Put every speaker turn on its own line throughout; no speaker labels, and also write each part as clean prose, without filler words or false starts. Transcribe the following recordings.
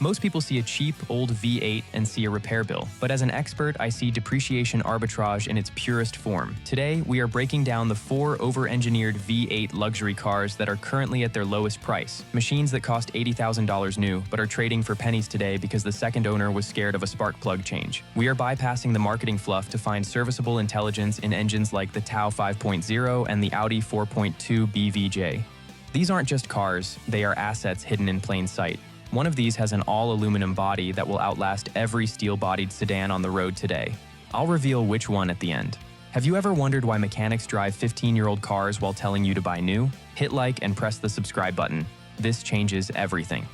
Most people see a cheap, old V8 and see a repair bill, but as an expert, I see depreciation arbitrage in its purest form. Today, we are breaking down the 4 over-engineered V8 luxury cars that are currently at their lowest price, machines that cost $80,000 new, but are trading for pennies today because the second owner was scared of a spark plug change. We are bypassing the marketing fluff to find serviceable intelligence in engines like the Tau 5.0 and the Audi 4.2 BVJ. These aren't just cars, they are assets hidden in plain sight. One of these has an all-aluminum body that will outlast every steel-bodied sedan on the road today. I'll reveal which one at the end. Have you ever wondered why mechanics drive 15-year-old cars while telling you to buy new? Hit like and press the subscribe button. This changes everything.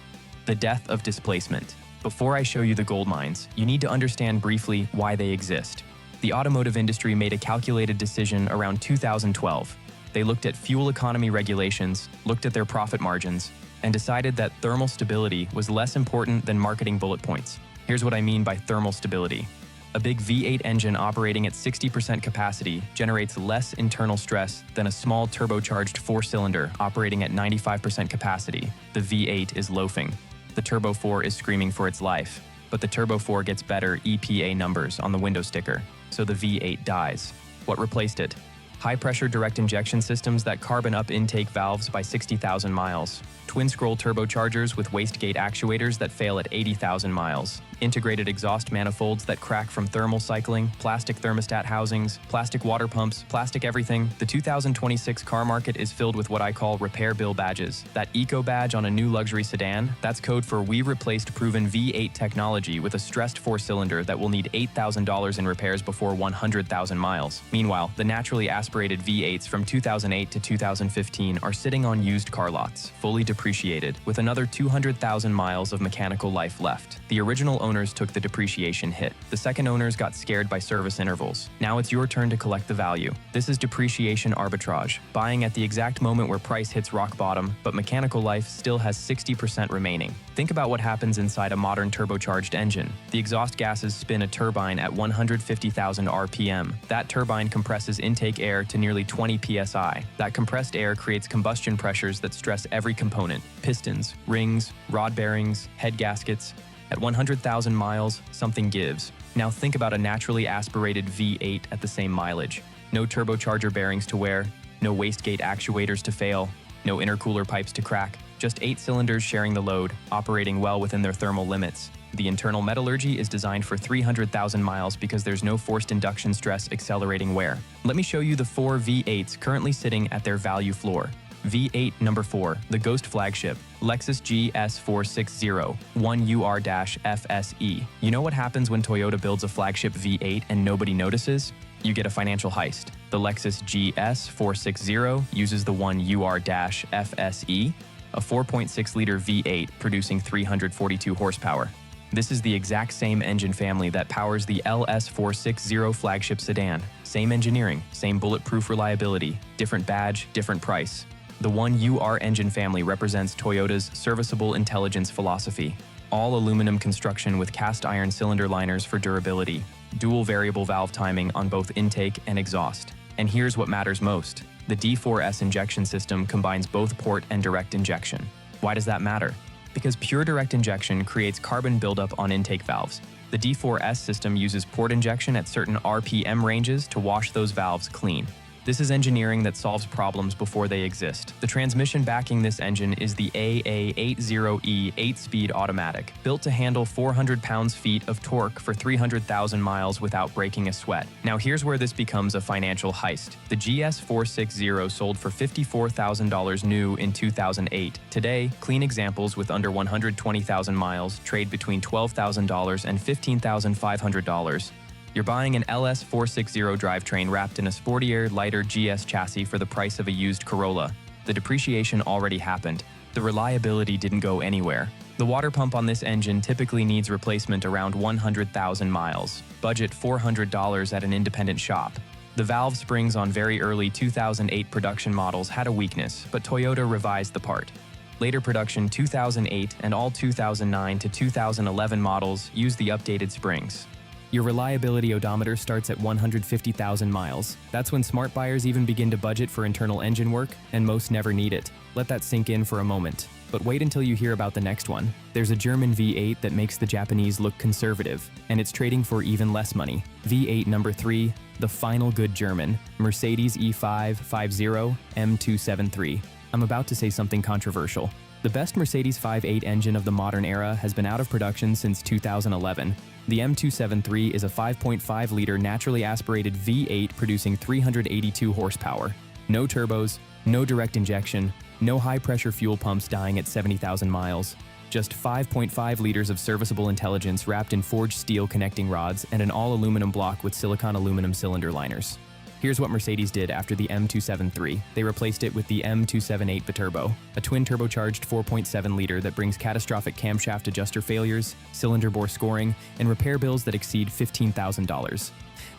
The death of displacement. Before I show you the gold mines, you need to understand briefly why they exist. The automotive industry made a calculated decision around 2012. They looked at fuel economy regulations, looked at their profit margins, and decided that thermal stability was less important than marketing bullet points. Here's what I mean by thermal stability. A big V8 engine operating at 60% capacity generates less internal stress than a small turbocharged 4-cylinder operating at 95% capacity. The V8 is loafing. The Turbo 4 is screaming for its life. But the Turbo 4 gets better EPA numbers on the window sticker, so the V8 dies. What replaced it? High-pressure direct injection systems that carbon up intake valves by 60,000 miles. Twin-scroll turbochargers with wastegate actuators that fail at 80,000 miles. Integrated exhaust manifolds that crack from thermal cycling, plastic thermostat housings, plastic water pumps, plastic everything. The 2026 car market is filled with what I call repair bill badges. That eco badge on a new luxury sedan, that's code for we replaced proven V8 technology with a stressed 4-cylinder that will need $8,000 in repairs before 100,000 miles. Meanwhile, the naturally aspirated V8s from 2008 to 2015 are sitting on used car lots, fully depreciated, with another 200,000 miles of mechanical life left. The original owners took the depreciation hit. The second owners got scared by service intervals. Now it's your turn to collect the value. This is depreciation arbitrage, buying at the exact moment where price hits rock bottom, but mechanical life still has 60% remaining. Think about what happens inside a modern turbocharged engine. The exhaust gases spin a turbine at 150,000 RPM. That turbine compresses intake air to nearly 20 psi. That compressed air creates combustion pressures that stress every component: pistons, rings, rod bearings, head gaskets. At 100,000 miles, something gives. Now think about a naturally aspirated V8 at the same mileage. No turbocharger bearings to wear, no wastegate actuators to fail, no intercooler pipes to crack, just 8 cylinders sharing the load, operating well within their thermal limits. The internal metallurgy is designed for 300,000 miles because there's no forced induction stress accelerating wear. Let me show you the 4 V8s currently sitting at their value floor. V8 number 4, the GHOST FLAGSHIP, Lexus GS460, 1UR-FSE. You know what happens when Toyota builds a flagship V8 and nobody notices? You get a financial heist. The Lexus GS460 uses the 1UR-FSE, a 4.6-liter V8 producing 342 horsepower. This is the exact same engine family that powers the LS460 flagship sedan. Same engineering, same bulletproof reliability, different badge, different price. The 1UR engine family represents Toyota's serviceable intelligence philosophy. All aluminum construction with cast iron cylinder liners for durability. Dual variable valve timing on both intake and exhaust. And here's what matters most. The D4S injection system combines both port and direct injection. Why does that matter? Because pure direct injection creates carbon buildup on intake valves. The D4S system uses port injection at certain RPM ranges to wash those valves clean. This is engineering that solves problems before they exist. The transmission backing this engine is the AA80E 8-speed automatic, built to handle 400 pounds-feet of torque for 300,000 miles without breaking a sweat. Now here's where this becomes a financial heist. The GS460 sold for $54,000 new in 2008. Today, clean examples with under 120,000 miles trade between $12,000 and $15,500. You're buying an LS460 drivetrain wrapped in a sportier, lighter GS chassis for the price of a used Corolla. The depreciation already happened. The reliability didn't go anywhere. The water pump on this engine typically needs replacement around 100,000 miles. Budget $400 at an independent shop. The valve springs on very early 2008 production models had a weakness, but Toyota revised the part. Later production 2008 and all 2009 to 2011 models use the updated springs. Your reliability odometer starts at 150,000 miles. That's when smart buyers even begin to budget for internal engine work, and most never need it. Let that sink in for a moment. But wait until you hear about the next one. There's a German V8 that makes the Japanese look conservative, and it's trading for even less money. V8 number 3, the final good German, Mercedes E550 M273. I'm about to say something controversial. The best Mercedes 5.8 engine of the modern era has been out of production since 2011. The M273 is a 5.5-liter naturally aspirated V8 producing 382 horsepower. No turbos, no direct injection, no high-pressure fuel pumps dying at 70,000 miles. Just 5.5 liters of serviceable intelligence wrapped in forged steel connecting rods and an all-aluminum block with silicon aluminum cylinder liners. Here's what Mercedes did after the M273. They replaced it with the M278 Biturbo, a twin-turbocharged 4.7-liter that brings catastrophic camshaft adjuster failures, cylinder bore scoring, and repair bills that exceed $15,000.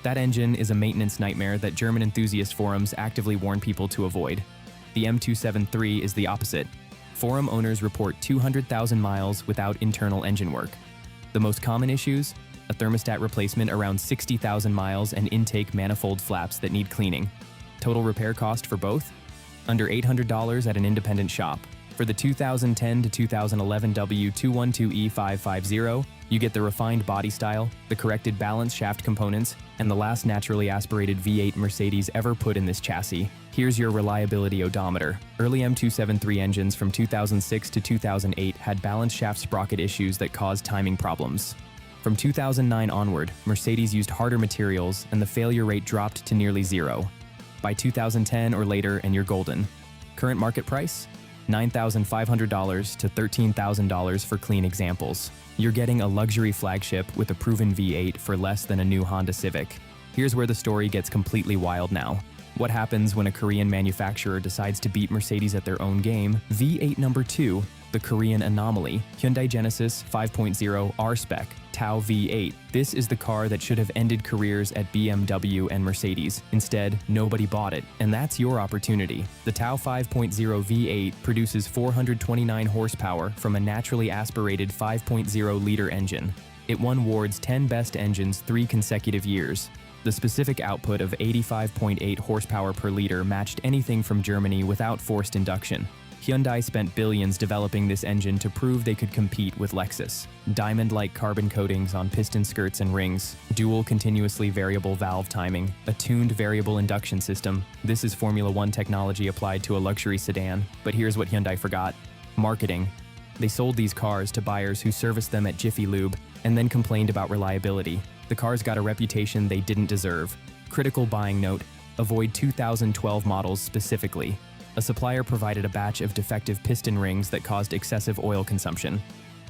That engine is a maintenance nightmare that German enthusiast forums actively warn people to avoid. The M273 is the opposite. Forum owners report 200,000 miles without internal engine work. The most common issues? A thermostat replacement around 60,000 miles and intake manifold flaps that need cleaning. Total repair cost for both? Under $800 at an independent shop. For the 2010 to 2011 W212E550, you get the refined body style, the corrected balance shaft components, and the last naturally aspirated V8 Mercedes ever put in this chassis. Here's your reliability odometer. Early M273 engines from 2006 to 2008 had balance shaft sprocket issues that caused timing problems. From 2009 onward, Mercedes used harder materials and the failure rate dropped to nearly zero. By 2010 or later and you're golden. Current market price? $9,500 to $13,000 for clean examples. You're getting a luxury flagship with a proven V8 for less than a new Honda Civic. Here's where the story gets completely wild now. What happens when a Korean manufacturer decides to beat Mercedes at their own game? V8 number 2, the Korean Anomaly, Hyundai Genesis 5.0 R-Spec, Tau V8. This is the car that should have ended careers at BMW and Mercedes. Instead, nobody bought it, and that's your opportunity. The Tau 5.0 V8 produces 429 horsepower from a naturally aspirated 5.0-liter engine. It won Ward's 10 best engines 3 consecutive years. The specific output of 85.8 horsepower per liter matched anything from Germany without forced induction. Hyundai spent billions developing this engine to prove they could compete with Lexus. Diamond-like carbon coatings on piston skirts and rings, dual continuously variable valve timing, a tuned variable induction system. This is Formula One technology applied to a luxury sedan. But here's what Hyundai forgot: marketing. They sold these cars to buyers who serviced them at Jiffy Lube and then complained about reliability. The cars got a reputation they didn't deserve. Critical buying note: avoid 2012 models specifically. A supplier provided a batch of defective piston rings that caused excessive oil consumption.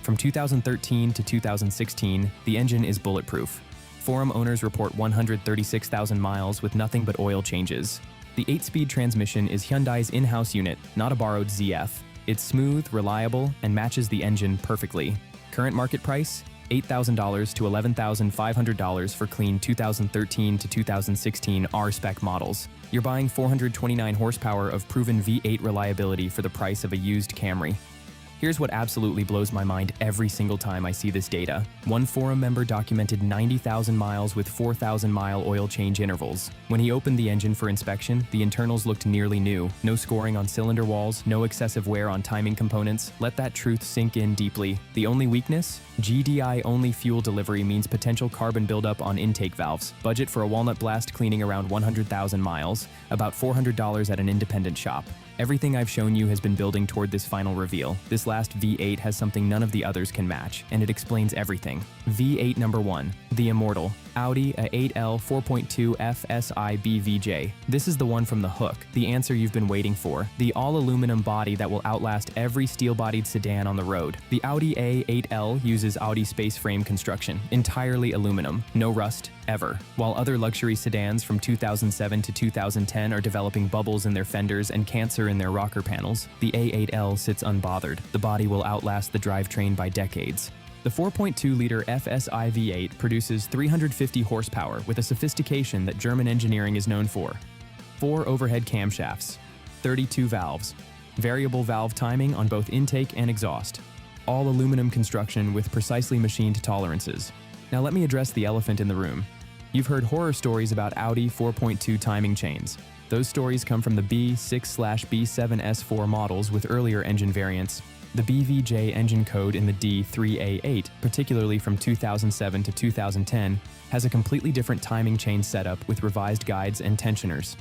From 2013 to 2016, the engine is bulletproof. Forum owners report 136,000 miles with nothing but oil changes. The 8-speed transmission is Hyundai's in-house unit, not a borrowed ZF. It's smooth, reliable, and matches the engine perfectly. Current market price? $8,000 to $11,500 for clean 2013 to 2016 R-Spec models. You're buying 429 horsepower of proven V8 reliability for the price of a used Camry. Here's what absolutely blows my mind every single time I see this data. One forum member documented 90,000 miles with 4,000-mile oil change intervals. When he opened the engine for inspection, the internals looked nearly new. No scoring on cylinder walls, no excessive wear on timing components. Let that truth sink in deeply. The only weakness? GDI-only fuel delivery means potential carbon buildup on intake valves. Budget for a walnut blast cleaning around 100,000 miles, about $400 at an independent shop. Everything I've shown you has been building toward this final reveal. This last V8 has something none of the others can match, and it explains everything. V8 number 1, the immortal, Audi A8L 4.2 FSI BVJ. This is the one from the hook, the answer you've been waiting for. The all-aluminum body that will outlast every steel-bodied sedan on the road. The Audi A8L uses Audi Space Frame construction, entirely aluminum, no rust, ever. While other luxury sedans from 2007 to 2010 are developing bubbles in their fenders and cancer in their rocker panels, the A8L sits unbothered. The body will outlast the drivetrain by decades. The 4.2-liter FSI V8 produces 350 horsepower with a sophistication that German engineering is known for. 4 overhead camshafts, 32 valves, variable valve timing on both intake and exhaust, all aluminum construction with precisely machined tolerances. Now let me address the elephant in the room. You've heard horror stories about Audi 4.2 timing chains. Those stories come from the B6/B7S4 models with earlier engine variants. The BVJ engine code in the D3A8, particularly from 2007 to 2010, has a completely different timing chain setup with revised guides and tensioners.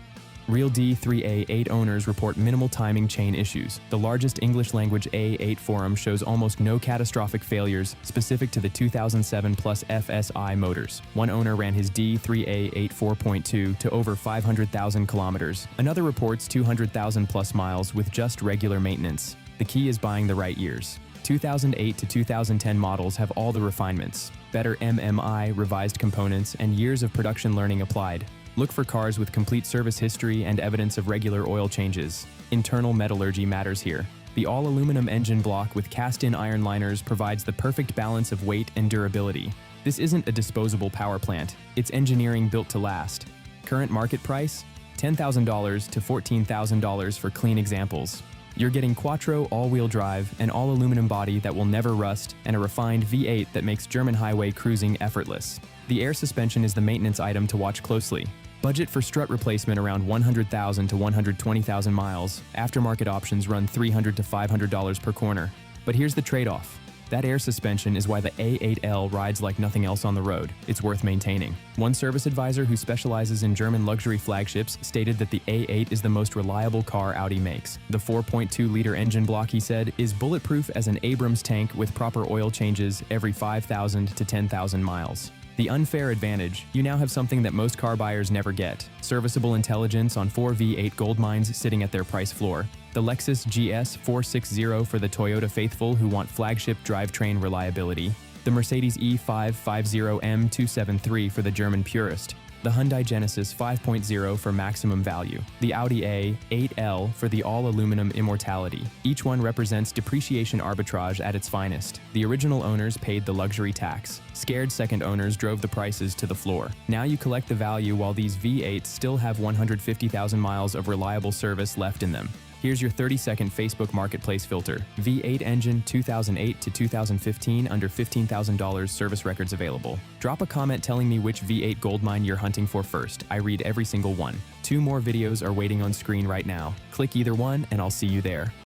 Real D3A8 owners report minimal timing chain issues. The largest English-language A8 forum shows almost no catastrophic failures specific to the 2007 plus FSI motors. One owner ran his D3A8 4.2 to over 500,000 kilometers. Another reports 200,000 plus miles with just regular maintenance. The key is buying the right years. 2008 to 2010 models have all the refinements, better MMI, revised components, and years of production learning applied. Look for cars with complete service history and evidence of regular oil changes. Internal metallurgy matters here. The all-aluminum engine block with cast-in iron liners provides the perfect balance of weight and durability. This isn't a disposable power plant. It's engineering built to last. Current market price? $10,000 to $14,000 for clean examples. You're getting Quattro all-wheel drive, an all-aluminum body that will never rust, and a refined V8 that makes German highway cruising effortless. The air suspension is the maintenance item to watch closely. Budget for strut replacement around 100,000 to 120,000 miles. Aftermarket options run $300 to $500 per corner. But here's the trade-off. That air suspension is why the A8L rides like nothing else on the road. It's worth maintaining. One service advisor who specializes in German luxury flagships stated that the A8 is the most reliable car Audi makes. The 4.2-liter engine block, he said, is bulletproof as an Abrams tank with proper oil changes every 5,000 to 10,000 miles. The unfair advantage, you now have something that most car buyers never get. Serviceable intelligence on 4 V8 goldmines sitting at their price floor. The Lexus GS460 for the Toyota faithful who want flagship drivetrain reliability. The Mercedes E550 M273 for the German purist. The Hyundai Genesis 5.0 for maximum value. The Audi A8L for the all-aluminum immortality. Each one represents depreciation arbitrage at its finest. The original owners paid the luxury tax. Scared second owners drove the prices to the floor. Now you collect the value while these V8s still have 150,000 miles of reliable service left in them. Here's your 30-second Facebook Marketplace filter. V8 engine 2008 to 2015 under $15,000 service records available. Drop a comment telling me which V8 goldmine you're hunting for first. I read every single one. 2 more videos are waiting on screen right now. Click either one and I'll see you there.